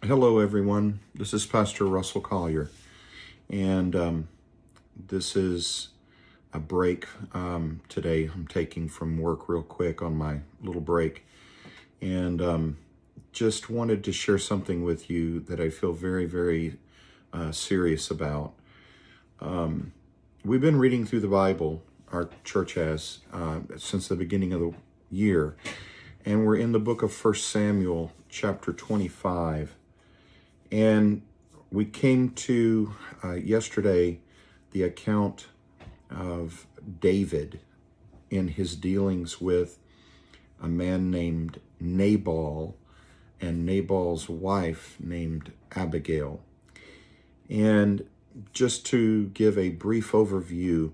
Hello, everyone. This is Pastor Russell Collier, and this is a break today. I'm taking from work real quick on my little break, and just wanted to share something with you that I feel very, very serious about. We've been reading through the Bible, our church has, since the beginning of the year, and we're in the book of 1 Samuel, chapter 25. And we came to yesterday the account of David in his dealings with a man named Nabal and Nabal's wife named Abigail. And just to give a brief overview,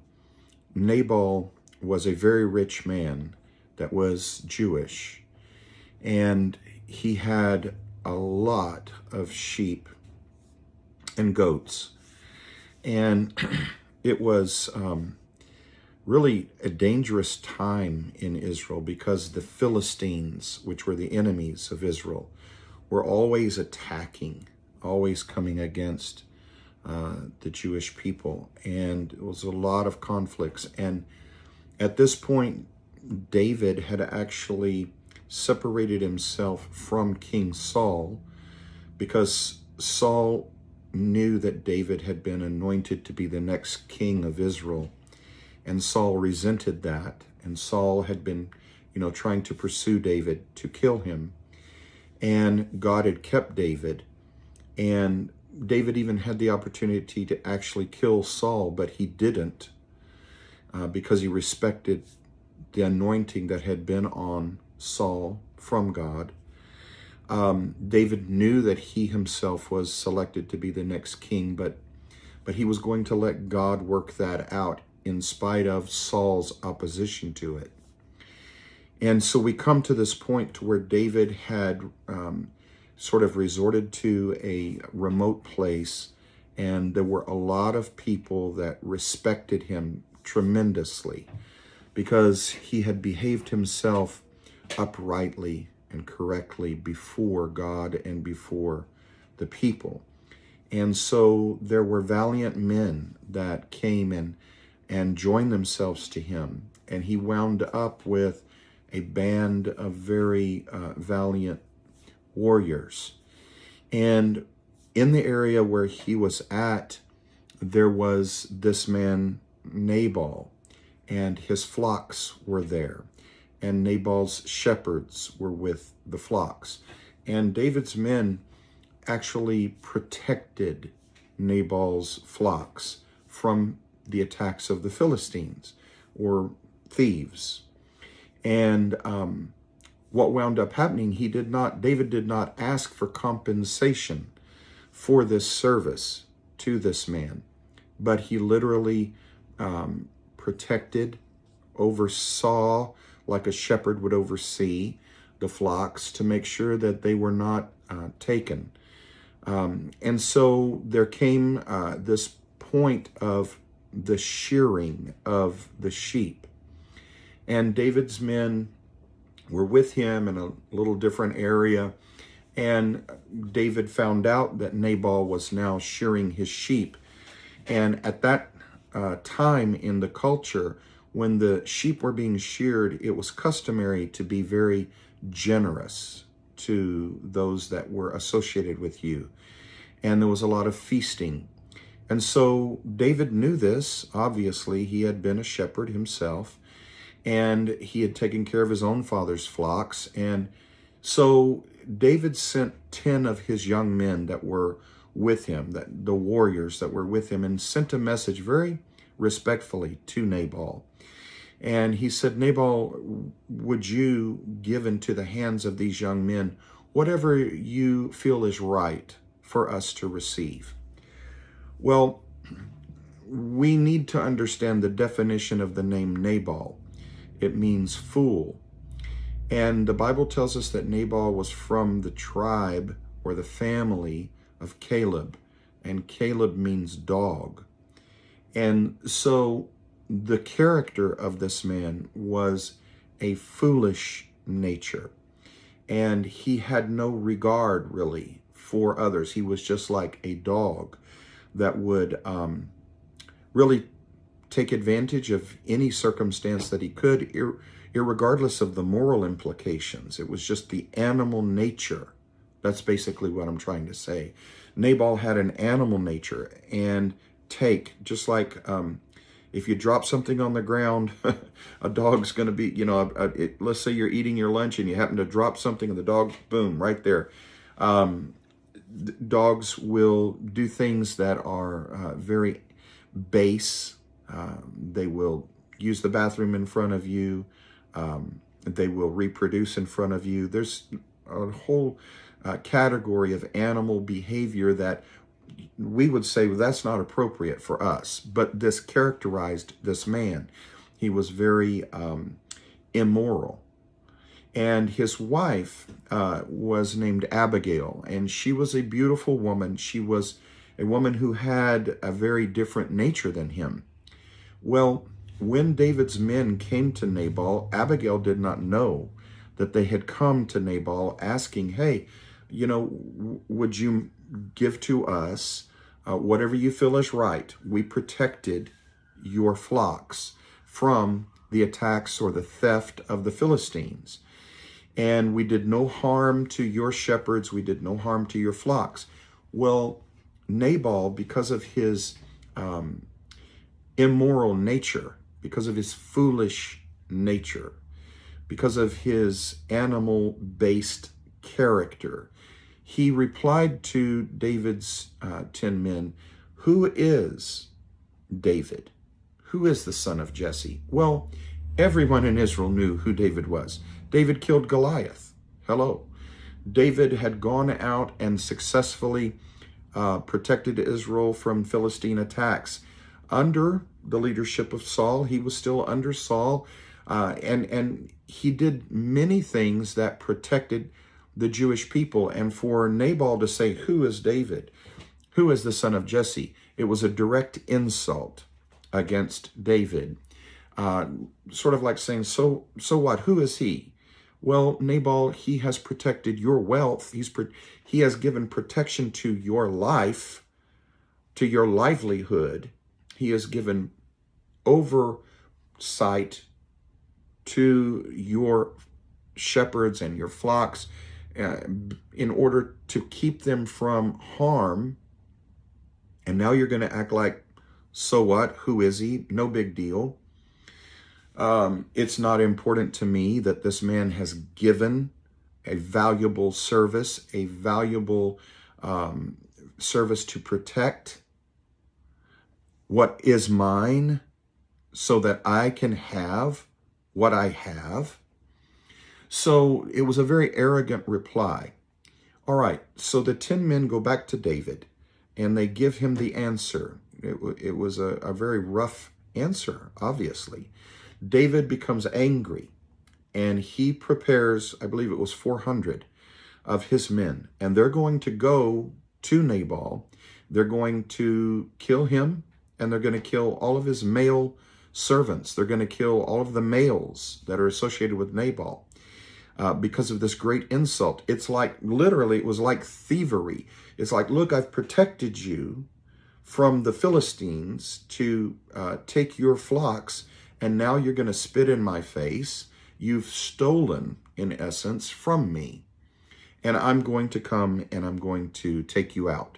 Nabal was a very rich man that was Jewish, and he had a lot of sheep and goats. And it was really a dangerous time in Israel because the Philistines, which were the enemies of Israel, were always attacking, always coming against the Jewish people. And it was a lot of conflicts. And at this point, David had actually separated himself from King Saul because Saul knew that David had been anointed to be the next king of Israel, and Saul resented that, and Saul had been, trying to pursue David to kill him, and God had kept David, and David even had the opportunity to actually kill Saul, but he didn't because he respected the anointing that had been on Saul from God. David knew that he himself was selected to be the next king, but he was going to let God work that out in spite of Saul's opposition to it. And so we come to this point to where David had sort of resorted to a remote place, and there were a lot of people that respected him tremendously because he had behaved himself uprightly and correctly before God and before the people. And so there were valiant men that came and joined themselves to him. And he wound up with a band of very valiant warriors. And in the area where he was at, there was this man, Nabal, and his flocks were there. And Nabal's shepherds were with the flocks. And David's men actually protected Nabal's flocks from the attacks of the Philistines or thieves. And what wound up happening, David did not ask for compensation for this service to this man, but he literally protected, oversaw, like a shepherd would oversee the flocks to make sure that they were not taken. And so there came this point of the shearing of the sheep. And David's men were with him in a little different area. And David found out that Nabal was now shearing his sheep. And at that time in the culture, when the sheep were being sheared, it was customary to be very generous to those that were associated with you. And there was a lot of feasting. And so David knew this. Obviously, he had been a shepherd himself, and he had taken care of his own father's flocks. And so David sent 10 of his young men that were with him, the warriors that were with him, and sent a message very respectfully to Nabal. And he said, Nabal, would you give into the hands of these young men whatever you feel is right for us to receive? Well, we need to understand the definition of the name Nabal. It means fool. And the Bible tells us that Nabal was from the tribe or the family of Caleb, and Caleb means dog. And so the character of this man was a foolish nature, and he had no regard really for others. He was just like a dog that would really take advantage of any circumstance that he could, irregardless of the moral implications. It was just the animal nature. That's basically what I'm trying to say. Nabal had an animal nature, and just like if you drop something on the ground, a dog's going to be, let's say you're eating your lunch and you happen to drop something and the dog, boom, right there. Dogs will do things that are very base. They will use the bathroom in front of you. They will reproduce in front of you. There's a whole category of animal behavior that we would say, well, that's not appropriate for us. But this characterized this man. He was very immoral. And his wife was named Abigail, and she was a beautiful woman. She was a woman who had a very different nature than him. Well, when David's men came to Nabal, Abigail did not know that they had come to Nabal asking, hey, would you give to us whatever you feel is right? We protected your flocks from the attacks or the theft of the Philistines. And we did no harm to your shepherds. We did no harm to your flocks. Well, Nabal, because of his immoral nature, because of his foolish nature, because of his animal-based character, he replied to David's 10 men, who is David? Who is the son of Jesse? Well, everyone in Israel knew who David was. David killed Goliath. Hello. David had gone out and successfully protected Israel from Philistine attacks under the leadership of Saul. He was still under Saul, and he did many things that protected the Jewish people. And for Nabal to say, who is David? Who is the son of Jesse? It was a direct insult against David. Sort of like saying, so what? Who is he? Well, Nabal, he has protected your wealth. He has given protection to your life, to your livelihood. He has given oversight to your shepherds and your flocks in order to keep them from harm. And now you're going to act like, so what? Who is he? No big deal. It's not important to me that this man has given a valuable service, a valuable service to protect what is mine so that I can have what I have. So it was a very arrogant reply. All right, so the 10 men go back to David and they give him the answer. It was a very rough answer, obviously. David becomes angry and he prepares, I believe it was 400 of his men, and they're going to go to Nabal. They're going to kill him, and they're going to kill all of his male servants. They're going to kill all of the males that are associated with Nabal because of this great insult. It's like, literally, it was like thievery. It's like, look, I've protected you from the Philistines to take your flocks, and now you're going to spit in my face. You've stolen, in essence, from me. And I'm going to come and I'm going to take you out.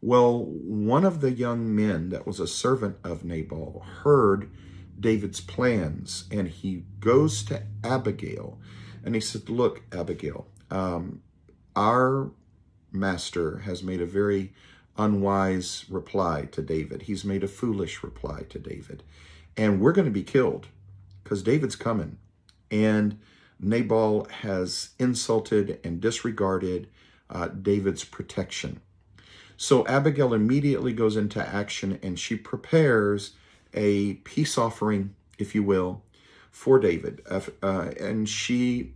Well, one of the young men that was a servant of Nabal heard David's plans, and he goes to Abigail and he said, look, Abigail, our master has made a very unwise reply to David. He's made a foolish reply to David. And we're going to be killed because David's coming. And Nabal has insulted and disregarded David's protection. So Abigail immediately goes into action and she prepares a peace offering, if you will, for David. And she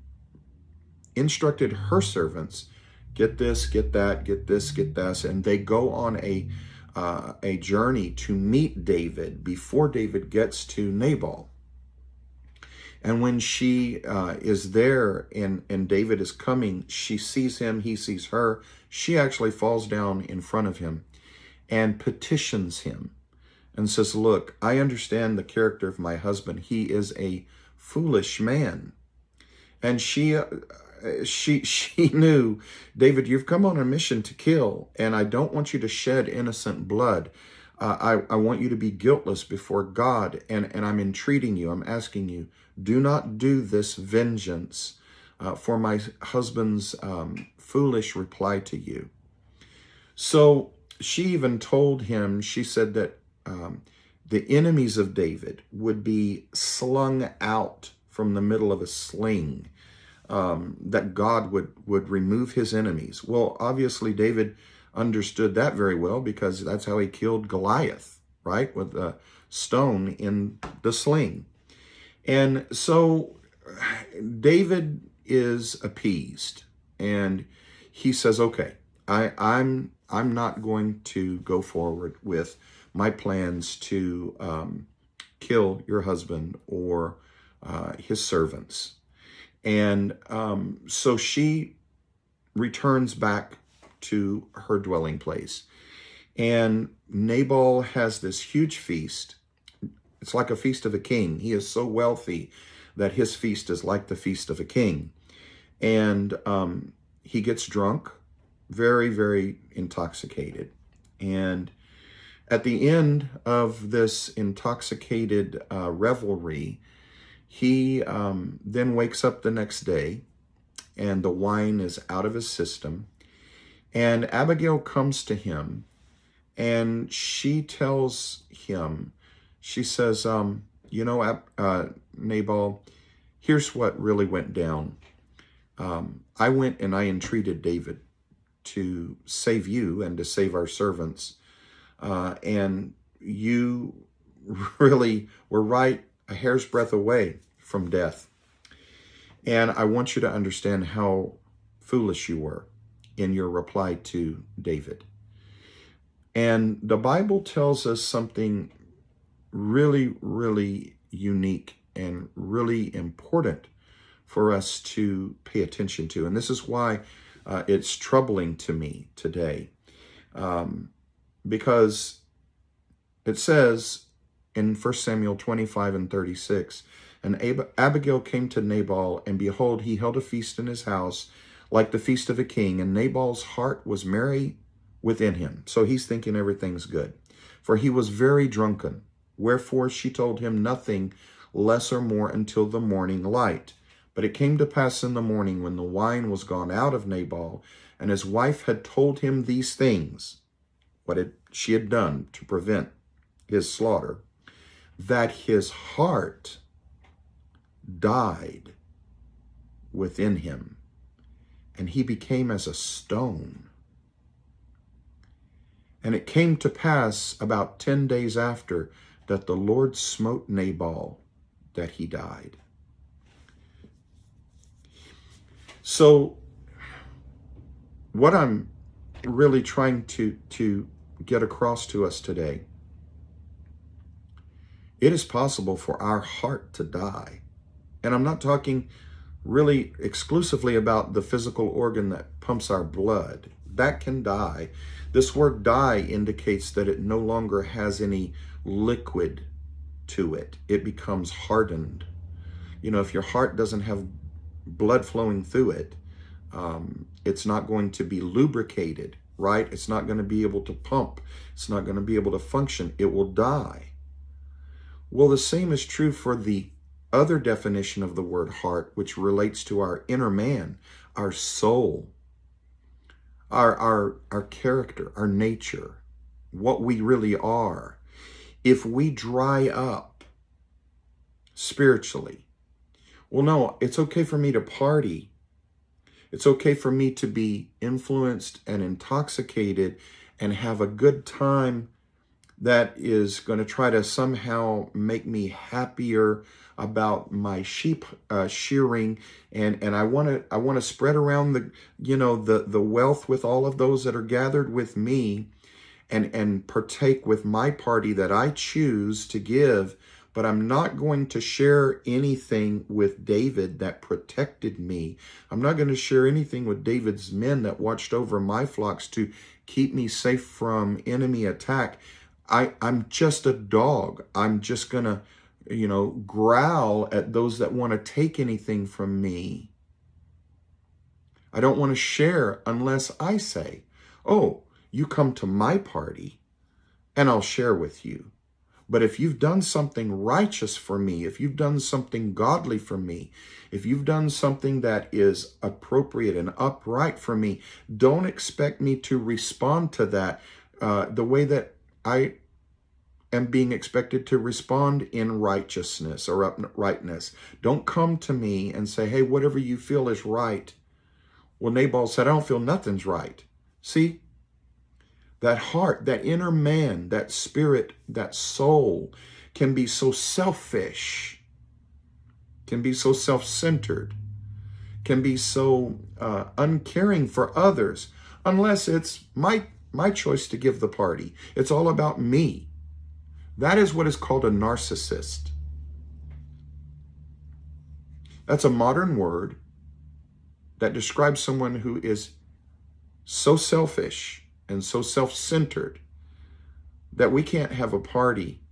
instructed her servants, get this, get that, get this, get this. And they go on a journey to meet David before David gets to Nabal. And when she is there and David is coming, she sees him, he sees her. She actually falls down in front of him and petitions him and says, look, I understand the character of my husband. He is a foolish man. And she knew, David, you've come on a mission to kill, and I don't want you to shed innocent blood. I want you to be guiltless before God, and I'm entreating you, I'm asking you, do not do this vengeance for my husband's foolish reply to you. So she even told him, she said that the enemies of David would be slung out from the middle of a sling, that God would remove his enemies. Well, obviously David understood that very well, because that's how he killed Goliath, right? With a stone in the sling. And so David is appeased, and he says, okay, I'm not going to go forward with my plans to kill your husband or his servants. And so she returns back to her dwelling place. And Nabal has this huge feast. It's like a feast of a king. He is so wealthy that his feast is like the feast of a king. And he gets drunk, very, very intoxicated. And at the end of this intoxicated revelry, he then wakes up the next day, and the wine is out of his system. And Abigail comes to him, and she tells him, she says, Nabal, here's what really went down. I went and I entreated David to save you and to save our servants. And you really were right a hair's breadth away from death. And I want you to understand how foolish you were in your reply to David. And the Bible tells us something really, really unique and really important for us to pay attention to. And this is why it's troubling to me today. Because it says in 1 Samuel 25 and 36, and Abigail came to Nabal, and behold, he held a feast in his house, like the feast of a king, and Nabal's heart was merry within him. So he's thinking everything's good. For he was very drunken. Wherefore she told him nothing less or more until the morning light. But it came to pass in the morning, when the wine was gone out of Nabal, and his wife had told him these things, she had done to prevent his slaughter, that his heart died within him, and he became as a stone. And it came to pass about 10 days after that the Lord smote Nabal, that he died. So what I'm really trying to get across to us today, it is possible for our heart to die. And I'm not talking really exclusively about the physical organ that pumps our blood. That can die. This word die indicates that it no longer has any liquid to it. It becomes hardened. If your heart doesn't have blood flowing through it, it's not going to be lubricated, right? It's not going to be able to pump. It's not going to be able to function. It will die. Well, the same is true for the other definition of the word heart, which relates to our inner man, our soul, our character, our nature, what we really are. If we dry up spiritually, well, no, it's okay for me to party. It's okay for me to be influenced and intoxicated and have a good time that is going to try to somehow make me happier about my sheep shearing, and I want to spread around the wealth with all of those that are gathered with me, and partake with my party that I choose to give but I'm not going to share anything with David that protected me. I'm not going to share anything with David's men that watched over my flocks to keep me safe from enemy attack. I'm just a dog. I'm just going to, growl at those that want to take anything from me. I don't want to share unless I say, oh, you come to my party and I'll share with you. But if you've done something righteous for me, if you've done something godly for me, if you've done something that is appropriate and upright for me, don't expect me to respond to that the way that I am being expected to respond in righteousness or uprightness. Don't come to me and say, hey, whatever you feel is right. Well, Nabal said, I don't feel nothing's right. See? That heart, that inner man, that spirit, that soul can be so selfish, can be so self-centered, can be so uncaring for others, unless it's my choice to give the party. It's all about me. That is what is called a narcissist. That's a modern word that describes someone who is so selfish and so self-centered that we can't have a party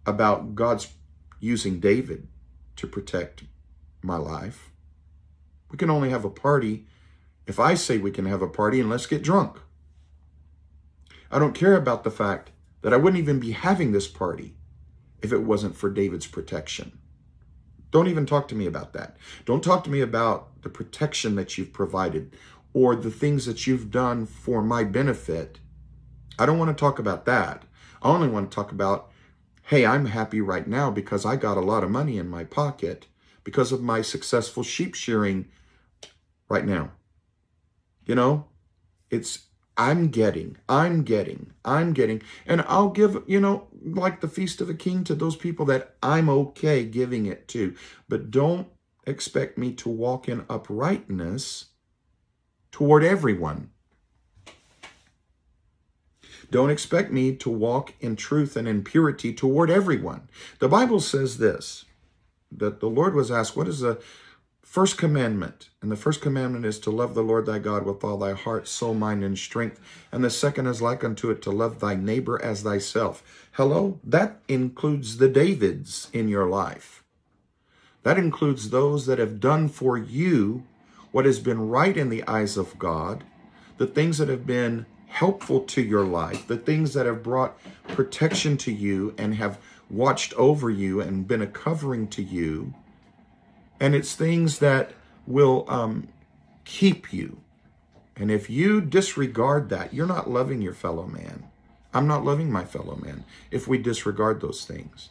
about God's using David to protect my life. We can only have a party if I say we can have a party and let's get drunk. I don't care about the fact that I wouldn't even be having this party if it wasn't for David's protection. Don't even talk to me about that. Don't talk to me about the protection that you've provided or the things that you've done for my benefit. I don't want to talk about that. I only want to talk about, hey, I'm happy right now because I got a lot of money in my pocket because of my successful sheep shearing right now. I'm getting, and I'll give, like the Feast of the King to those people that I'm okay giving it to. But don't expect me to walk in uprightness toward everyone. Don't expect me to walk in truth and in purity toward everyone. The Bible says this, that the Lord was asked, what is the first commandment? And the first commandment is to love the Lord thy God with all thy heart, soul, mind, and strength. And the second is like unto it, to love thy neighbor as thyself. Hello? That includes the Davids in your life. That includes those that have done for you what has been right in the eyes of God, the things that have been helpful to your life, the things that have brought protection to you and have watched over you and been a covering to you. And it's things that will keep you. And if you disregard that, you're not loving your fellow man. I'm not loving my fellow man if we disregard those things.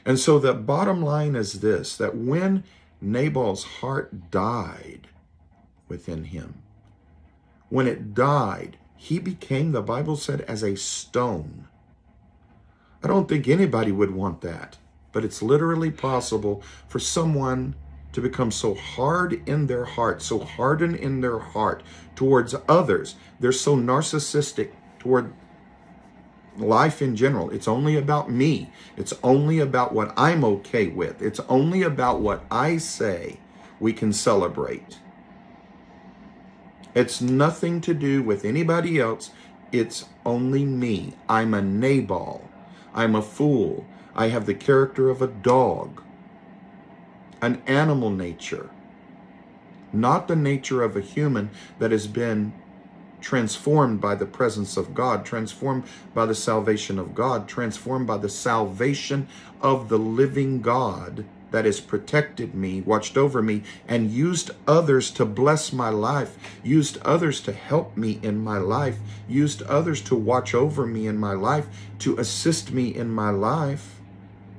And so the bottom line is this, that when Nabal's heart died within him, when it died, he became, the Bible said, as a stone. I don't think anybody would want that, but it's literally possible for someone to become so hard in their heart, so hardened in their heart towards others. They're so narcissistic toward life in general. It's only about me. It's only about what I'm okay with. It's only about what I say we can celebrate. It's nothing to do with anybody else. It's only me. I'm a Nabal. I'm a fool. I have the character of a dog. An animal nature, not the nature of a human that has been transformed by the presence of God, transformed by the salvation of God, transformed by the salvation of the living God that has protected me, watched over me, and used others to bless my life, used others to help me in my life, used others to watch over me in my life, to assist me in my life.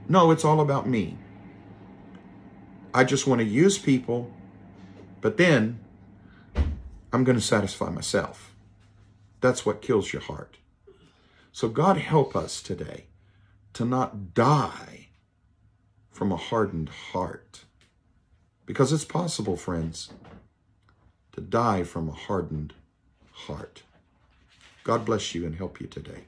No, it's all about me. I just want to use people, but then I'm going to satisfy myself. That's what kills your heart. So God help us today to not die from a hardened heart. Because it's possible, friends, to die from a hardened heart. God bless you and help you today.